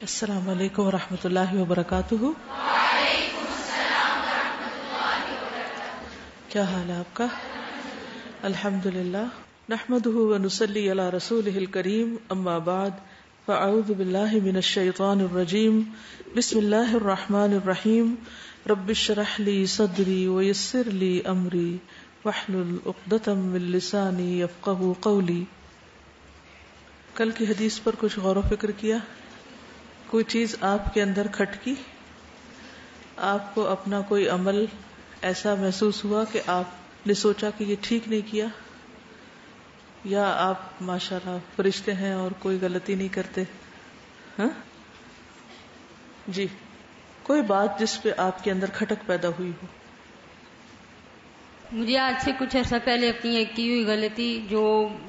السلام علیکم ورحمۃ اللہ وبرکاتہ۔ وعلیکم السلام ورحمۃ اللہ وبرکاتہ۔ کیا حال ہے آپ کا؟ الحمد للہ نحمده ونصلی علی رسولہ الکریم، اما بعد فاعوذ باللہ من الشیطان الرجیم، بسم اللہ الرحمن الرحیم، رب اشرح لی صدری ویسر لی امری واحلل عقدۃ من لسانی یفقہوا قولی۔ کل کی حدیث پر کچھ غور و فکر کیا؟ کوئی چیز آپ کے اندر کھٹکی، آپ کو اپنا کوئی عمل ایسا محسوس ہوا کہ آپ نے سوچا کہ یہ ٹھیک نہیں کیا، یا آپ ماشاءاللہ فرشتے ہیں اور کوئی غلطی نہیں کرتے؟ ہاں جی، کوئی بات جس پہ آپ کے اندر کھٹک پیدا ہوئی ہو؟ مجھے آج سے کچھ عرصہ پہلے اپنی ایک کی ہوئی غلطی جو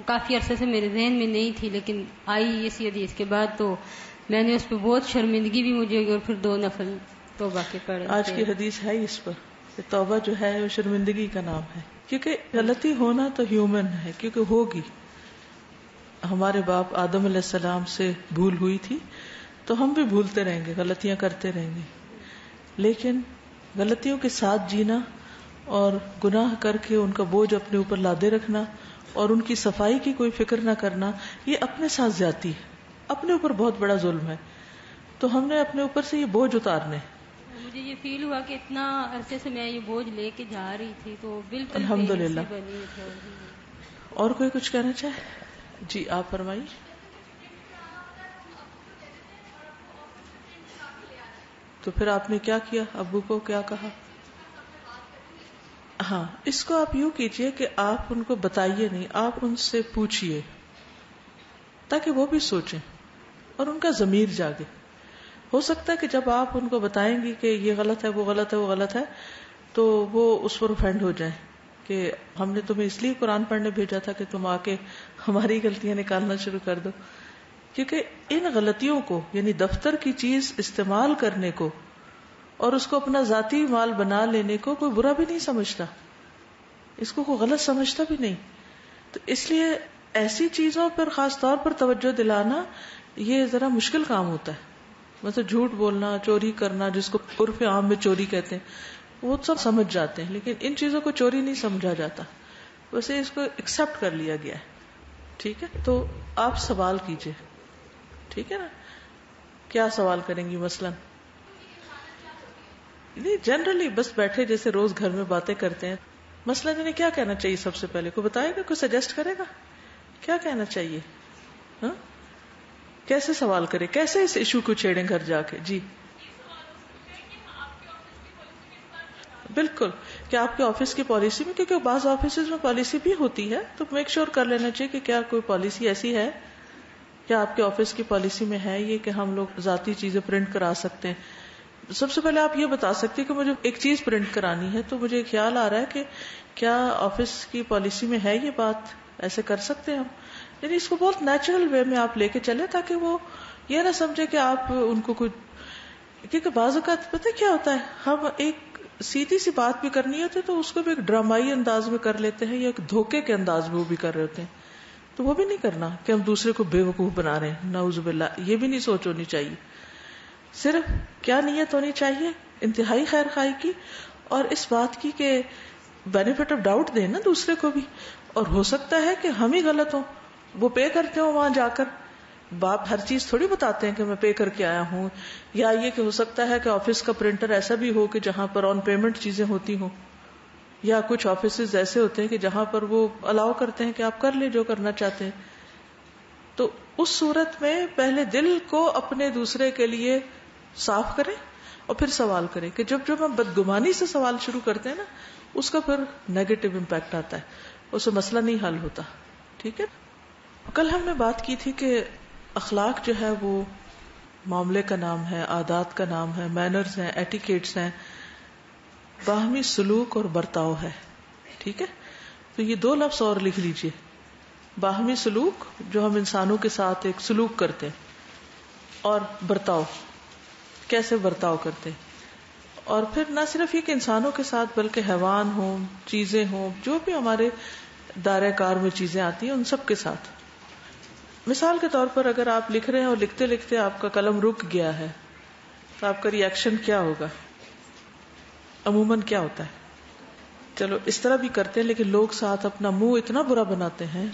کافی عرصے سے میرے ذہن میں نہیں تھی، لیکن آئی اسی حدیث کے بعد، تو میں نے اس پہ بہت شرمندگی بھی مجھے ہوئی، اور پھر 2 نفل توبہ کے پڑھے۔ آج کی حدیث ہے اس پر کہ توبہ جو ہے وہ شرمندگی کا نام ہے، کیونکہ غلطی ہونا تو ہیومن ہے، کیونکہ ہوگی۔ ہمارے باپ آدم علیہ السلام سے بھول ہوئی تھی تو ہم بھی بھولتے رہیں گے، غلطیاں کرتے رہیں گے، لیکن غلطیوں کے ساتھ جینا اور گناہ کر کے ان کا بوجھ اپنے اوپر لادے رکھنا اور ان کی صفائی کی کوئی فکر نہ کرنا، یہ اپنے ساتھ زیادتی ہے، اپنے اوپر بہت بڑا ظلم ہے۔ تو ہم نے اپنے اوپر سے یہ بوجھ اتارنے۔ مجھے یہ فیل ہوا کہ اتنا عرصے سے میں یہ بوجھ لے کے جا رہی تھی، تو بالکل الحمدللہ۔ بے حسی بنی۔ اور کوئی کچھ کہنا چاہے؟ جی آپ فرمائیے۔ تو پھر آپ نے کیا کیا؟ ابو کو کیا کہا؟ ہاں، اس کو آپ یوں کیجئے کہ آپ ان کو بتائیے نہیں، آپ ان سے پوچھئے تاکہ وہ بھی سوچیں اور ان کا ضمیر جاگے۔ ہو سکتا ہے کہ جب آپ ان کو بتائیں گی کہ یہ غلط ہے، وہ غلط ہے، وہ غلط ہے، تو وہ اس پر افینڈ ہو جائیں کہ ہم نے تمہیں اس لیے قرآن پڑھنے بھیجا تھا کہ تم آ کے ہماری غلطیاں نکالنا شروع کر دو۔ کیونکہ ان غلطیوں کو، یعنی دفتر کی چیز استعمال کرنے کو اور اس کو اپنا ذاتی مال بنا لینے کو کوئی برا بھی نہیں سمجھتا، اس کو کوئی غلط سمجھتا بھی نہیں۔ تو اس لیے ایسی چیزوں پر خاص طور پر توجہ دلانا یہ ذرا مشکل کام ہوتا ہے۔ مطلب جھوٹ بولنا، چوری کرنا، جس کو عرف عام میں چوری کہتے ہیں، وہ سب سمجھ جاتے ہیں، لیکن ان چیزوں کو چوری نہیں سمجھا جاتا، ویسے اس کو ایکسپٹ کر لیا گیا ہے۔ ٹھیک ہے، تو آپ سوال کیجئے، ٹھیک ہے نا؟ کیا سوال کریں گی مثلاً؟ نہیں، جنرلی بس بیٹھے جیسے روز گھر میں باتیں کرتے ہیں، مثلاً انہیں کیا کہنا چاہیے؟ سب سے پہلے کوئی بتائے گا، کوئی سجیسٹ کرے گا کیا کہنا چاہیے؟ ہاں، کیسے سوال کرے، کیسے اس ایشو کو چھیڑیں گھر جا کے؟ جی بالکل، کہ آپ کے آفس کی پالیسی میں، کیونکہ بعض آفیسز میں پالیسی بھی ہوتی ہے، تو میک شور کر لینا چاہیے کہ کیا کوئی پالیسی ایسی ہے، کیا آپ کے آفس کی پالیسی میں ہے یہ کہ ہم لوگ ذاتی چیزیں پرنٹ کرا سکتے ہیں۔ سب سے پہلے آپ یہ بتا سکتے کہ مجھے ایک چیز پرنٹ کرانی ہے، تو مجھے خیال آ رہا ہے کہ کیا آفس کی پالیسی میں ہے یہ بات، ایسے کر سکتے ہیں ہم؟ یعنی اس کو بہت نیچرل وے میں آپ لے کے چلیں، تاکہ وہ یہ نہ سمجھے کہ آپ ان کو کوئی، کیونکہ بعض اوقات پتہ کیا ہوتا ہے، ہم ایک سیدھی سی بات بھی کرنی ہوتی ہے تو اس کو بھی ایک ڈرامائی انداز میں کر لیتے ہیں، یا ایک دھوکے کے انداز میں وہ بھی کر رہے ہوتے ہیں۔ تو وہ بھی نہیں کرنا کہ ہم دوسرے کو بے وقوف بنا رہے ہیں، نعوذ باللہ، یہ بھی نہیں سوچ ہونی چاہیے۔ صرف کیا نیت ہونی چاہیے؟ انتہائی خیر خواہی کی، اور اس بات کی کہ بینیفٹ آف ڈاؤٹ دیں نا دوسرے کو بھی، اور ہو سکتا ہے کہ ہم ہی غلط ہوں، وہ پے کرتے ہوں وہاں جا کر۔ باپ ہر چیز تھوڑی بتاتے ہیں کہ میں پے کر کے آیا ہوں، یا یہ کہ ہو سکتا ہے کہ آفس کا پرنٹر ایسا بھی ہو کہ جہاں پر آن پیمنٹ چیزیں ہوتی ہوں، یا کچھ آفیسز ایسے ہوتے ہیں کہ جہاں پر وہ الاؤ کرتے ہیں کہ آپ کر لیں جو کرنا چاہتے ہیں۔ تو اس صورت میں پہلے دل کو اپنے دوسرے کے لیے صاف کریں اور پھر سوال کریں، کہ جب ہم بدگمانی سے سوال شروع کرتے ہیں نا، اس کا پھر نیگیٹو امپیکٹ آتا ہے، اس سے مسئلہ نہیں حل ہوتا۔ ٹھیک ہے، کل ہم نے بات کی تھی کہ اخلاق جو ہے وہ معاملے کا نام ہے، عادات کا نام ہے، مینرز ہیں، ایٹیکیٹس ہیں، باہمی سلوک اور برتاؤ ہے۔ ٹھیک ہے، تو یہ 2 لفظ اور لکھ لیجئے، باہمی سلوک جو ہم انسانوں کے ساتھ ایک سلوک کرتے ہیں، اور برتاؤ کیسے برتاؤ کرتے ہیں۔ اور پھر نہ صرف یہ کہ انسانوں کے ساتھ بلکہ حیوان ہوں، چیزیں ہوں، جو بھی ہمارے دائرہ کار میں چیزیں آتی ہیں ان سب کے ساتھ۔ مثال کے طور پر اگر آپ لکھ رہے ہیں اور لکھتے لکھتے آپ کا قلم رک گیا ہے تو آپ کا ری ایکشن کیا ہوگا؟ عموماً کیا ہوتا ہے؟ چلو اس طرح بھی کرتے ہیں، لیکن لوگ ساتھ اپنا منہ اتنا برا بناتے ہیں،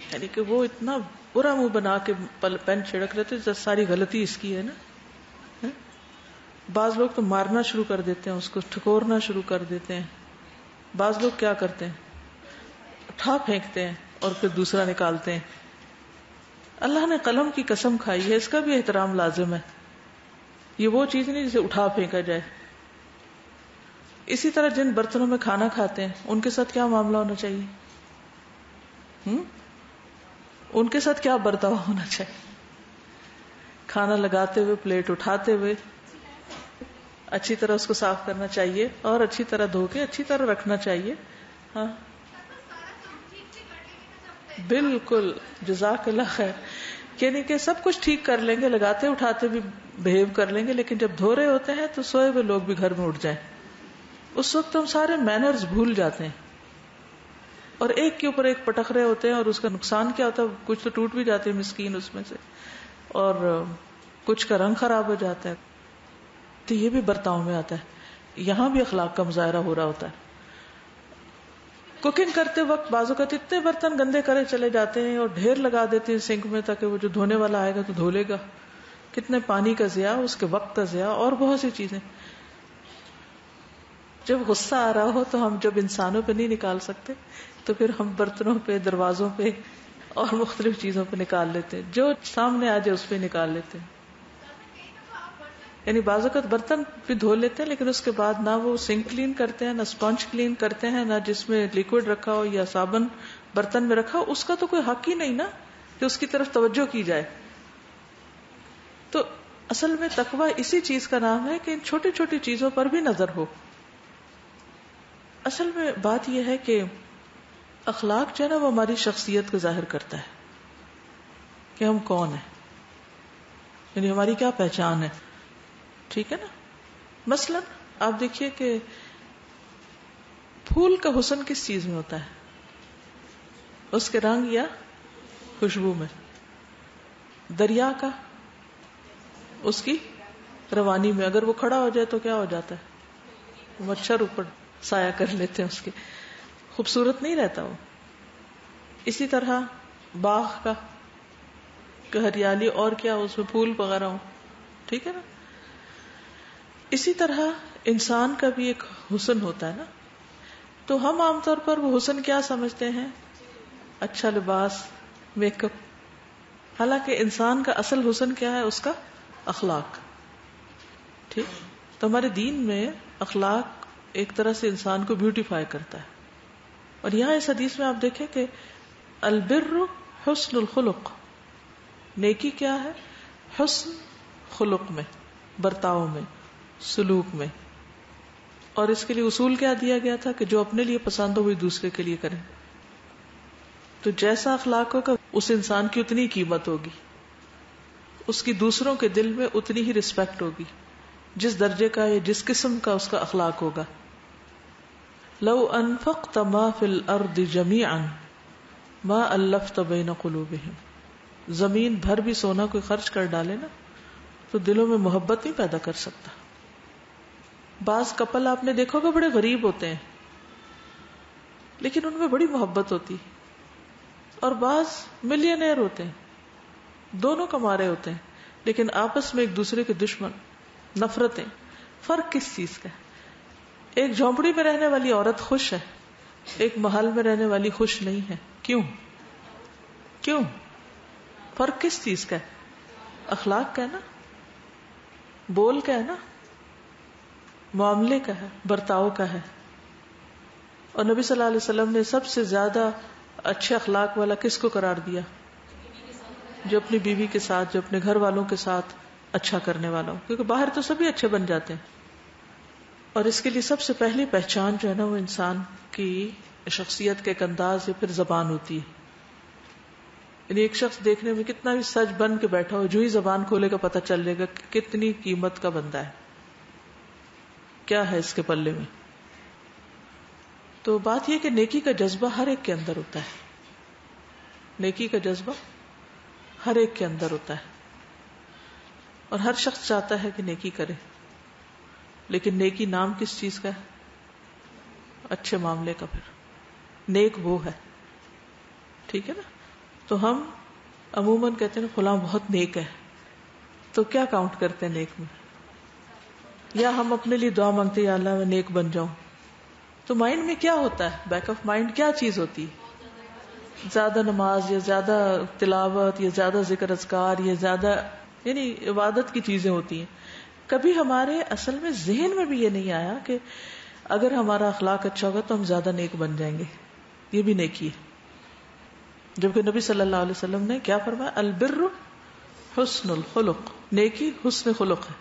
یعنی کہ وہ اتنا برا منہ بنا کے پین چھڑک رہتے ہیں، ساری غلطی اس کی ہے نا. بعض لوگ تو مارنا شروع کر دیتے ہیں، اس کو ٹھکورنا شروع کر دیتے ہیں. بعض لوگ کیا کرتے ہیں، اٹھا پھینکتے ہیں اور پھر دوسرا نکالتے ہیں. اللہ نے قلم کی قسم کھائی ہے، اس کا بھی احترام لازم ہے. یہ وہ چیز نہیں جسے اٹھا پھینکا جائے. اسی طرح جن برتنوں میں کھانا کھاتے ہیں ان کے ساتھ کیا معاملہ ہونا چاہیے؟ ان کے ساتھ کیا برتاؤ ہونا چاہیے؟ کھانا لگاتے ہوئے، پلیٹ اٹھاتے ہوئے اچھی طرح اس کو صاف کرنا چاہیے اور اچھی طرح دھو کے اچھی طرح رکھنا چاہیے. ہاں بالکل، جزاک اللہ خیر. یعنی کہ سب کچھ ٹھیک کر لیں گے، لگاتے اٹھاتے بھی بہیو کر لیں گے، لیکن جب دھو رہے ہوتے ہیں تو سوئے ہوئے لوگ بھی گھر میں اٹھ جائیں، اس وقت ہم سارے مینرز بھول جاتے ہیں اور ایک کے اوپر ایک پٹک رہے ہوتے ہیں. اور اس کا نقصان کیا ہوتا ہے؟ کچھ تو ٹوٹ بھی جاتے ہیں مسکین اس میں سے، اور کچھ کا رنگ خراب ہو جاتا ہے. تو یہ بھی برتاؤ میں آتا ہے، یہاں بھی اخلاق کا مظاہرہ ہو رہا ہوتا ہے. کوکنگ کرتے وقت بعض اوقات اتنے برتن گندے کرے چلے جاتے ہیں اور ڈھیر لگا دیتے ہیں سنک میں، تاکہ وہ جو دھونے والا آئے گا تو دھو لے گا. کتنے پانی کا ضیاع، اس کے وقت کا ضیاع، اور بہت سی چیزیں. جب غصہ آ رہا ہو تو ہم جب انسانوں پہ نہیں نکال سکتے تو پھر ہم برتنوں پہ، دروازوں پہ اور مختلف چیزوں پہ نکال لیتے ہیں، جو سامنے آ جائے اس پہ نکال لیتے ہیں. یعنی بعض اوقات برتن بھی دھو لیتے ہیں لیکن اس کے بعد نہ وہ سنک کلین کرتے ہیں، نہ اسپنج کلین کرتے ہیں، نہ جس میں لیکوڈ رکھا ہو یا صابن برتن میں رکھا ہو، اس کا تو کوئی حق ہی نہیں نا کہ اس کی طرف توجہ کی جائے. تو اصل میں تقویٰ اسی چیز کا نام ہے کہ ان چھوٹی چھوٹی چیزوں پر بھی نظر ہو. اصل میں بات یہ ہے کہ اخلاق جو ہے نا وہ ہماری شخصیت کو ظاہر کرتا ہے کہ ہم کون ہیں، یعنی ہماری کیا پہچان ہے. ٹھیک ہے نا؟ مثلا آپ دیکھیے کہ پھول کا حسن کس چیز میں ہوتا ہے؟ اس کے رنگ یا خوشبو میں. دریا کا اس کی روانی میں. اگر وہ کھڑا ہو جائے تو کیا ہو جاتا ہے؟ مچھر اوپر سایہ کر لیتے ہیں اس کے، خوبصورت نہیں رہتا وہ. اسی طرح باغ کا ہریالی اور کیا اس میں پھول وغیرہ ہوں. ٹھیک ہے نا؟ اسی طرح انسان کا بھی ایک حسن ہوتا ہے نا. تو ہم عام طور پر وہ حسن کیا سمجھتے ہیں؟ اچھا لباس، میک اپ. حالانکہ انسان کا اصل حسن کیا ہے؟ اس کا اخلاق. ٹھیک. تو ہمارے دین میں اخلاق ایک طرح سے انسان کو بیوٹیفائی کرتا ہے. اور یہاں اس حدیث میں آپ دیکھیں کہ البر حسن الخلق، نیکی کیا ہے؟ حسن خلق میں، برتاؤ میں، سلوک میں. اور اس کے لیے اصول کیا دیا گیا تھا کہ جو اپنے لیے پسند ہو وہی دوسرے کے لیے کریں. تو جیسا اخلاق ہوگا اس انسان کی اتنی قیمت ہوگی، اس کی دوسروں کے دل میں اتنی ہی رسپیکٹ ہوگی جس درجے کا یا جس قسم کا اس کا اخلاق ہوگا. لو انفقت ما فی الارض جميعا ما الفت بین قلوبہم. زمین بھر بھی سونا کوئی خرچ کر ڈالے نا تو دلوں میں محبت نہیں پیدا کر سکتا. بعض کپل آپ نے دیکھو گا بڑے غریب ہوتے ہیں لیکن ان میں بڑی محبت ہوتی، اور بعض ملینئر ہوتے ہیں، دونوں کما رہے ہوتے ہیں لیکن آپس میں ایک دوسرے کے دشمن، نفرتیں. فرق کس چیز کا ہے؟ ایک جھونپڑی میں رہنے والی عورت خوش ہے، ایک محل میں رہنے والی خوش نہیں ہے. کیوں؟ فرق کس چیز کا ہے؟ اخلاق کا ہے نا، بول کا ہے نا، معاملے کا ہے، برتاؤ کا ہے. اور نبی صلی اللہ علیہ وسلم نے سب سے زیادہ اچھے اخلاق والا کس کو قرار دیا؟ جو اپنی بیوی کے ساتھ، جو اپنے گھر والوں کے ساتھ اچھا کرنے والا ہو. کیونکہ باہر تو سبھی اچھے بن جاتے ہیں، اور اس کے لیے سب سے پہلی پہچان جو ہے نا وہ انسان کی شخصیت کے ایک انداز یا پھر زبان ہوتی ہے. یعنی ایک شخص دیکھنے میں کتنا بھی سچ بن کے بیٹھا ہو، جو ہی زبان کھولے گا پتہ چل جائے گا کہ کتنی قیمت کا بندہ ہے، کیا ہے اس کے پلے میں. تو بات یہ کہ نیکی کا جذبہ ہر ایک کے اندر ہوتا ہے. نیکی کا جذبہ ہر ایک کے اندر ہوتا ہے، اور ہر شخص چاہتا ہے کہ نیکی کرے، لیکن نیکی نام کس چیز کا ہے؟ اچھے معاملے کا. پھر نیک وہ ہے، ٹھیک ہے نا. تو ہم عموماً کہتے ہیں فلاں بہت نیک ہے، تو کیا کاؤنٹ کرتے ہیں نیک میں؟ یا ہم اپنے لیے دعا مانگتے ہیں یا اللہ میں نیک بن جاؤں، تو مائنڈ میں کیا ہوتا ہے؟ بیک آف مائنڈ کیا چیز ہوتی ہے؟ زیادہ نماز یا زیادہ تلاوت یا زیادہ ذکر اذکار یا زیادہ یعنی عبادت کی چیزیں ہوتی ہیں. کبھی ہمارے اصل میں ذہن میں بھی یہ نہیں آیا کہ اگر ہمارا اخلاق اچھا ہوگا تو ہم زیادہ نیک بن جائیں گے. یہ بھی نیکی ہے. جبکہ نبی صلی اللہ علیہ وسلم نے کیا فرمایا؟ البر حسن الخلق، نیکی حسن خلق ہے.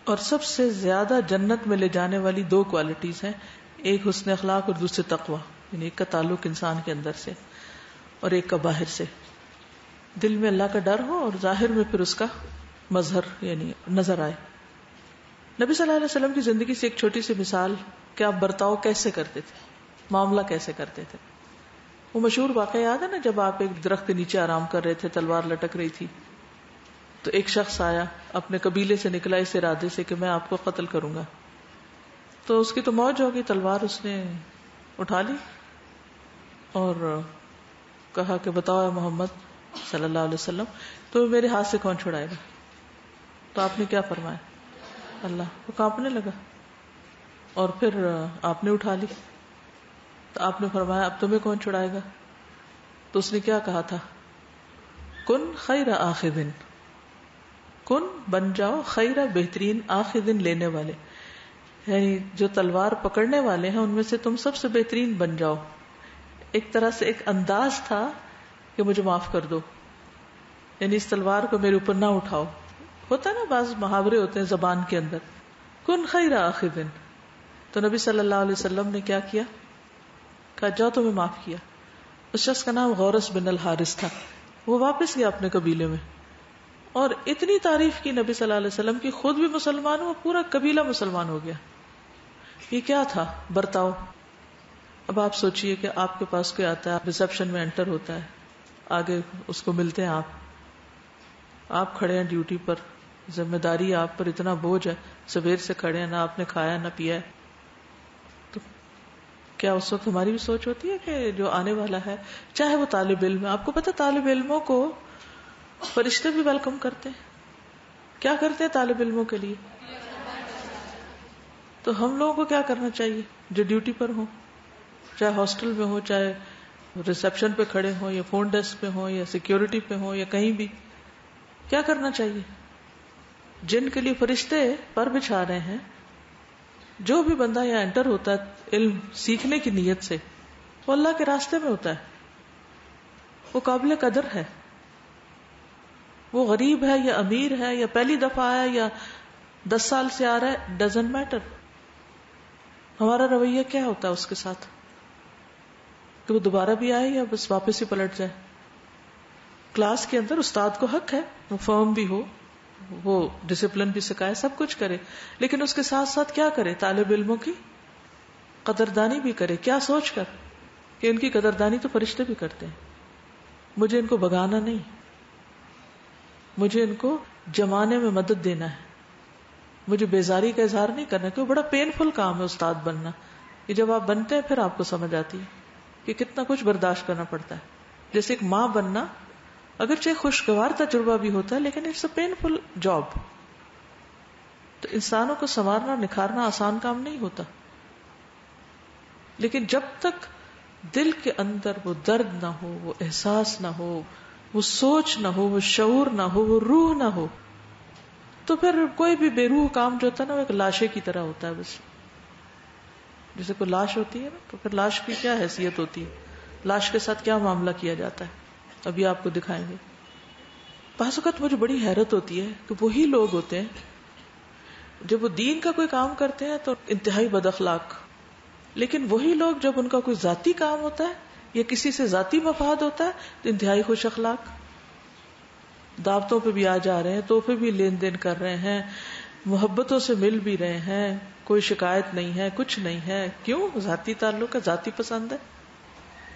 اور سب سے زیادہ جنت میں لے جانے والی 2 کوالٹیز ہیں، ایک حسن اخلاق اور دوسرے تقوی. یعنی ایک کا تعلق انسان کے اندر سے اور ایک کا باہر سے، دل میں اللہ کا ڈر ہو اور ظاہر میں پھر اس کا مظہر یعنی نظر آئے. نبی صلی اللہ علیہ وسلم کی زندگی سے ایک چھوٹی سی مثال کہ آپ برتاؤ کیسے کرتے تھے، معاملہ کیسے کرتے تھے. وہ مشہور واقعہ یاد ہے نا، جب آپ ایک درخت کے نیچے آرام کر رہے تھے، تلوار لٹک رہی تھی، تو ایک شخص آیا اپنے قبیلے سے نکلا اس ارادے سے کہ میں آپ کو قتل کروں گا. تو اس کی تو موج ہوگی، تلوار اس نے اٹھا لی اور کہا کہ بتاؤ اے محمد صلی اللہ علیہ وسلم تو میرے ہاتھ سے کون چھڑائے گا؟ تو آپ نے کیا فرمایا؟ اللہ. وہ کانپنے لگا اور پھر آپ نے اٹھا لی. تو آپ نے فرمایا اب تمہیں کون چھڑائے گا؟ تو اس نے کیا کہا تھا؟ کن خیر آخذن، کن بن جاؤ خیر بہترین آخذن لینے والے، یعنی جو تلوار پکڑنے والے ہیں ان میں سے تم سب سے بہترین بن جاؤ. ایک طرح سے ایک انداز تھا کہ مجھے معاف کر دو، یعنی اس تلوار کو میرے اوپر نہ اٹھاؤ. ہوتا ہے نا بعض محاورے ہوتے ہیں زبان کے اندر، کن خیر آخذن. تو نبی صلی اللہ علیہ وسلم نے کیا کیا؟ کہا جاؤ تمہیں معاف کیا. اس شخص کا نام غورس بن الحارث تھا. وہ واپس گیا اپنے قبیلے میں اور اتنی تعریف کی نبی صلی اللہ علیہ وسلم کی، خود بھی مسلمان ہوا، پورا قبیلہ مسلمان ہو گیا. یہ کیا تھا؟ برتاؤ. اب آپ سوچئے کہ آپ کے پاس کوئی آتا ہے، ریسپشن میں انٹر ہوتا ہے، آگے اس کو ملتے ہیں، آپ کھڑے ہیں ڈیوٹی پر، ذمہ داری آپ پر، اتنا بوجھ ہے، سویر سے کھڑے ہیں، نہ آپ نے کھایا نہ پیا ہے. تو کیا اس وقت ہماری بھی سوچ ہوتی ہے کہ جو آنے والا ہے، چاہے وہ طالب علم ہے، آپ کو پتا طالب علموں کو فرشتے بھی ویلکم کرتے ہیں. کیا کرتے ہیں طالب علموں کے لیے؟ تو ہم لوگوں کو کیا کرنا چاہیے جو ڈیوٹی پر ہوں، چاہے ہاسٹل میں ہو، چاہے ریسپشن پہ کھڑے ہوں یا فون ڈیسک پہ ہوں یا سیکیورٹی پہ ہوں یا کہیں بھی، کیا کرنا چاہیے؟ جن کے لیے فرشتے پر بچھا رہے ہیں، جو بھی بندہ یہاں انٹر ہوتا ہے علم سیکھنے کی نیت سے، وہ اللہ کے راستے میں ہوتا ہے، وہ قابل قدر ہے. وہ غریب ہے یا امیر ہے یا پہلی دفعہ آیا یا 10 سال سے آ رہا ہے، ڈزنٹ میٹر. ہمارا رویہ کیا ہوتا ہے اس کے ساتھ کہ وہ دوبارہ بھی آئے یا بس واپس ہی پلٹ جائے. کلاس کے اندر استاد کو حق ہے وہ فرم بھی ہو، وہ ڈسپلن بھی سکھائے، سب کچھ کرے، لیکن اس کے ساتھ ساتھ کیا کرے؟ طالب علموں کی قدردانی بھی کرے. کیا سوچ کر کہ ان کی قدردانی تو فرشتے بھی کرتے ہیں. مجھے ان کو بگانا نہیں، مجھے ان کو جمانے میں مدد دینا ہے، مجھے بیزاری کا اظہار نہیں کرنا. کیوں؟ بڑا پینفل کام ہے استاد بننا. یہ جب آپ بنتے ہیں پھر آپ کو سمجھ آتی ہے کہ کتنا کچھ برداشت کرنا پڑتا ہے. جیسے ایک ماں بننا اگرچہ خوشگوار تجربہ بھی ہوتا ہے لیکن اٹس اے پینفل جاب. تو انسانوں کو سنوارنا نکھارنا آسان کام نہیں ہوتا، لیکن جب تک دل کے اندر وہ درد نہ ہو، وہ احساس نہ ہو، وہ سوچ نہ ہو، وہ شعور نہ ہو، وہ روح نہ ہو، تو پھر کوئی بھی بے روح کام جو ہوتا ہے نا وہ ایک لاشے کی طرح ہوتا ہے. بس جیسے کوئی لاش ہوتی ہے نا، تو پھر لاش کی کیا حیثیت ہوتی ہے، لاش کے ساتھ کیا معاملہ کیا جاتا ہے، ابھی آپ کو دکھائیں گے. بعض اوقات مجھے بڑی حیرت ہوتی ہے کہ وہی لوگ ہوتے ہیں جب وہ دین کا کوئی کام کرتے ہیں تو انتہائی بد اخلاق، لیکن وہی لوگ جب ان کا کوئی ذاتی کام ہوتا ہے یا کسی سے ذاتی مفاد ہوتا ہے تو انتہائی خوش اخلاق. دعوتوں پہ بھی آ جا رہے ہیں، تحفے بھی لین دین کر رہے ہیں، محبتوں سے مل بھی رہے ہیں، کوئی شکایت نہیں ہے، کچھ نہیں ہے. کیوں؟ ذاتی تعلق ہے، ذاتی پسند ہے.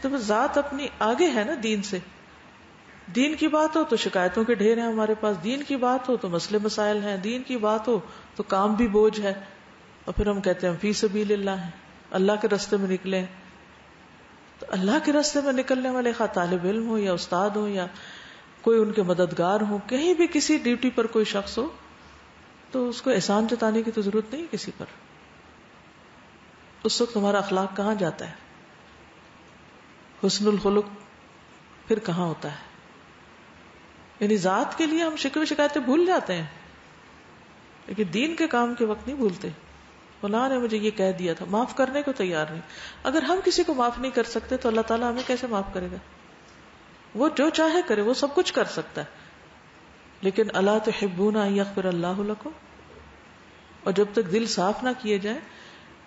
تو وہ ذات اپنی آگے ہے نا دین سے. دین کی بات ہو تو شکایتوں کے ڈھیر ہیں ہمارے پاس، دین کی بات ہو تو مسئلے مسائل ہیں، دین کی بات ہو تو کام بھی بوجھ ہے، اور پھر ہم کہتے ہیں فی سبیل اللہ ہیں، اللہ کے راستے میں نکلیں. تو اللہ کے راستے میں نکلنے والے خواہ طالب علم ہو یا استاد ہو یا کوئی ان کے مددگار ہو، کہیں بھی کسی ڈیوٹی پر کوئی شخص ہو تو اس کو احسان جتانے کی تو ضرورت نہیں کسی پر. اس وقت ہمارا اخلاق کہاں جاتا ہے؟ حسن الخلق پھر کہاں ہوتا ہے؟ یعنی ذات کے لیے ہم شکوے شکایتیں بھول جاتے ہیں، لیکن دین کے کام کے وقت نہیں بھولتے. فلاں نے مجھے یہ کہہ دیا تھا، معاف کرنے کو تیار نہیں. اگر ہم کسی کو معاف نہیں کر سکتے تو اللہ تعالیٰ ہمیں کیسے معاف کرے گا؟ وہ جو چاہے کرے، وہ سب کچھ کر سکتا ہے. لیکن الا تحبون ان یغفر اللہ لکم، اور جب تک دل صاف نہ کیے جائیں،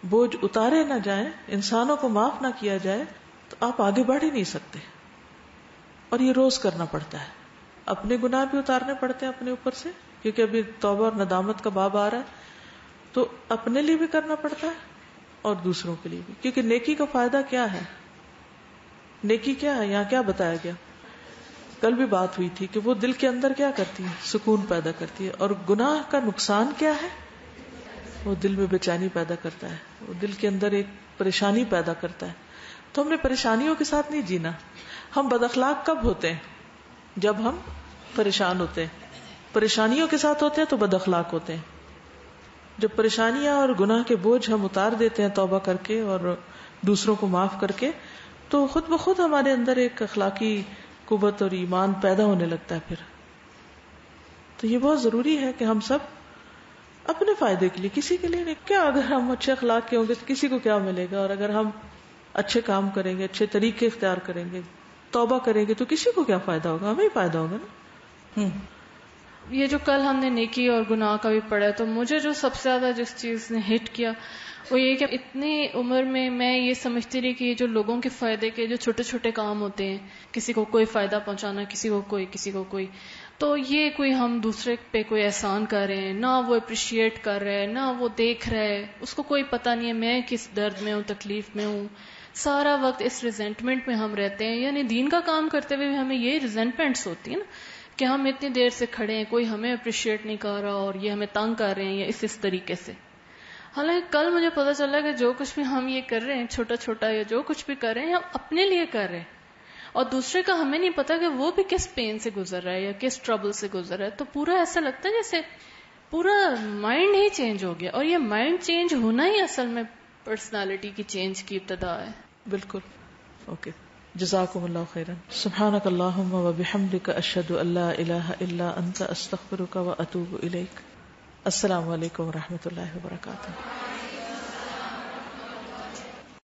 بوجھ اتارے نہ جائیں، انسانوں کو معاف نہ کیا جائے، تو آپ آگے بڑھ ہی نہیں سکتے. اور یہ روز کرنا پڑتا ہے. اپنے گناہ بھی اتارنے پڑتے ہیں اپنے اوپر سے، کیونکہ ابھی توبہ اور ندامت کا باب آ رہا ہے، تو اپنے لیے بھی کرنا پڑتا ہے اور دوسروں کے لیے بھی. کیونکہ نیکی کا فائدہ کیا ہے؟ نیکی کیا ہے؟ یہاں کیا بتایا گیا؟ کل بھی بات ہوئی تھی کہ وہ دل کے اندر کیا کرتی ہے؟ سکون پیدا کرتی ہے. اور گناہ کا نقصان کیا ہے؟ وہ دل میں بے چینی پیدا کرتا ہے، وہ دل کے اندر ایک پریشانی پیدا کرتا ہے. تو ہم نے پریشانیوں کے ساتھ نہیں جینا. ہم بد اخلاق کب ہوتے ہیں؟ جب ہم پریشان ہوتے ہیں. پریشانیوں کے ساتھ ہوتے ہیں تو بد اخلاق ہوتے ہیں. جب پریشانیاں اور گناہ کے بوجھ ہم اتار دیتے ہیں توبہ کر کے اور دوسروں کو معاف کر کے، تو خود بخود ہمارے اندر ایک اخلاقی قوت اور ایمان پیدا ہونے لگتا ہے. پھر تو یہ بہت ضروری ہے کہ ہم سب اپنے فائدے کے لیے، کسی کے لیے نہیں. کیا اگر ہم اچھے اخلاق کے ہوں گے تو کسی کو کیا ملے گا؟ اور اگر ہم اچھے کام کریں گے، اچھے طریقے اختیار کریں گے، توبہ کریں گے، تو کسی کو کیا فائدہ ہوگا؟ ہمیں ہی فائدہ ہوگا نا. یہ جو کل ہم نے نیکی اور گناہ کا بھی پڑھا ہے، تو مجھے جو سب سے زیادہ جس چیز نے ہٹ کیا وہ یہ کہ اتنی عمر میں یہ سمجھتی رہی کہ یہ جو لوگوں کے فائدے کے جو چھوٹے چھوٹے کام ہوتے ہیں، کسی کو کوئی فائدہ پہنچانا، کسی کو کوئی، تو یہ کوئی ہم دوسرے پہ کوئی احسان کر رہے ہیں، نہ وہ اپریشیٹ کر رہے ہیں، نہ وہ دیکھ رہے ہیں، اس کو کوئی پتہ نہیں ہے میں کس درد میں ہوں، تکلیف میں ہوں. سارا وقت اس ریزنٹمنٹ میں ہم رہتے ہیں. یعنی دین کا کام کرتے ہوئے بھی ہمیں یہ ریزنٹمنٹس ہوتی ہے نا کہ ہم اتنی دیر سے کھڑے ہیں، کوئی ہمیں اپریشیٹ نہیں کر رہا اور یہ ہمیں تنگ کر رہے ہیں یا اس طریقے سے. حالانکہ کل مجھے پتا چلا کہ جو کچھ بھی ہم یہ کر رہے ہیں، چھوٹا چھوٹا یا جو کچھ بھی کر رہے ہیں، ہم اپنے لیے کر رہے ہیں، اور دوسرے کا ہمیں نہیں پتا کہ وہ بھی کس پین سے گزر رہا ہے یا کس ٹربل سے گزر رہا ہے. تو پورا ایسا لگتا ہے جیسے پورا مائنڈ ہی چینج ہو گیا، اور یہ مائنڈ چینج ہونا ہی اصل میں پرسنالٹی کی چینج کی ابتدا ہے. بالکل. اوکے، جزاکم اللہ خیرا. سبحانک اللہم و بحمدک، اشہد ان لا الہ الا انت، استغفرک و اتوب الیک. السلام علیکم و رحمۃ اللہ وبرکاتہ.